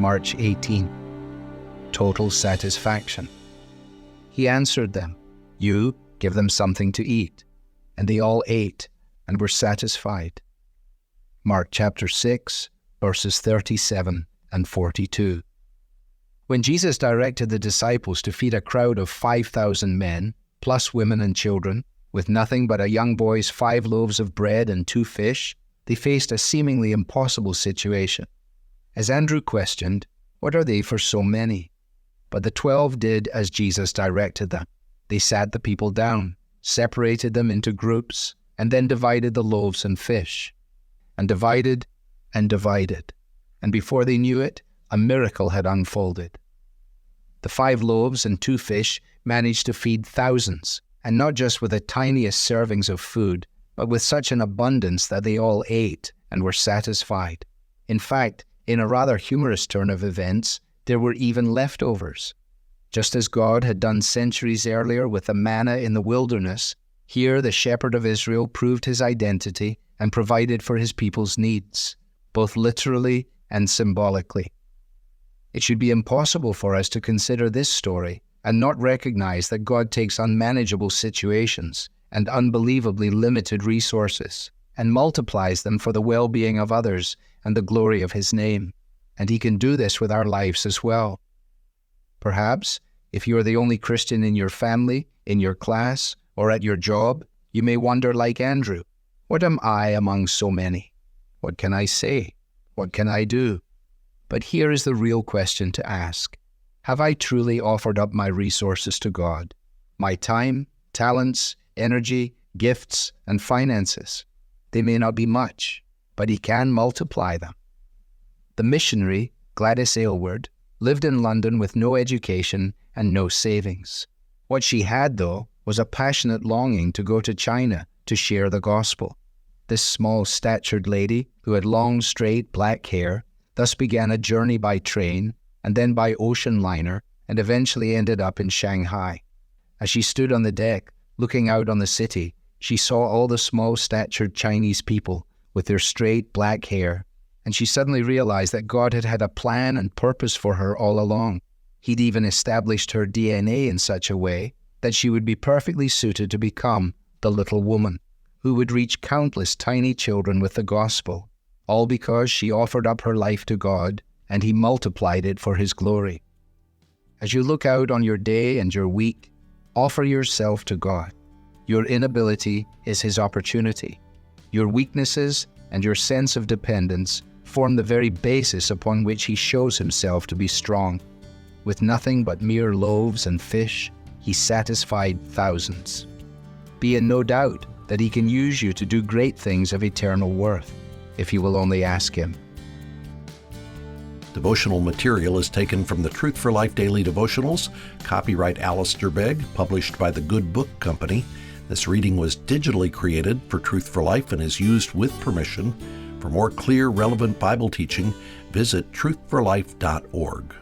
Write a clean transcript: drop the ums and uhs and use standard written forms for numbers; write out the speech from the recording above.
March 18. Total satisfaction. He answered them, "You give them something to eat." And they all ate and were satisfied. Mark chapter 6, verses 37 and 42. When Jesus directed the disciples to feed a crowd of 5,000 men, plus women and children, with nothing but a young boy's 5 loaves of bread and 2 fish, they faced a seemingly impossible situation. As Andrew questioned, "What are they for so many?" But the 12 did as Jesus directed them. They sat the people down, separated them into groups, and then divided the loaves and fish. And divided and divided. And before they knew it, a miracle had unfolded. The 5 loaves and 2 fish managed to feed thousands, and not just with the tiniest servings of food, but with such an abundance that they all ate and were satisfied. In fact, in a rather humorous turn of events, there were even leftovers. Just as God had done centuries earlier with the manna in the wilderness, here the shepherd of Israel proved his identity and provided for his people's needs, both literally and symbolically. It should be impossible for us to consider this story and not recognize that God takes unmanageable situations and unbelievably limited resources and multiplies them for the well-being of others and the glory of his name. And he can do this with our lives as well. Perhaps, if you are the only Christian in your family, in your class, or at your job, you may wonder like Andrew, "What am I among so many? What can I say? What can I do?" But here is the real question to ask. Have I truly offered up my resources to God? My time, talents, energy, gifts, and finances? They may not be much, but he can multiply them. The missionary, Gladys Aylward, lived in London with no education and no savings. What she had, though, was a passionate longing to go to China to share the gospel. This small-statured lady, who had long, straight, black hair, thus began a journey by train and then by ocean liner and eventually ended up in Shanghai. As she stood on the deck, looking out on the city, she saw all the small-statured Chinese people with their straight, black hair, and she suddenly realized that God had had a plan and purpose for her all along. He'd even established her DNA in such a way that she would be perfectly suited to become the little woman who would reach countless tiny children with the gospel, all because she offered up her life to God and he multiplied it for his glory. As you look out on your day and your week, offer yourself to God. Your inability is his opportunity. Your weaknesses and your sense of dependence form the very basis upon which he shows himself to be strong. With nothing but mere loaves and fish, he satisfied thousands. Be in no doubt that he can use you to do great things of eternal worth, if you will only ask him. Devotional material is taken from the Truth for Life Daily Devotionals, copyright Alistair Begg, published by the Good Book Company. This reading was digitally created for Truth for Life and is used with permission. For more clear, relevant Bible teaching, visit truthforlife.org.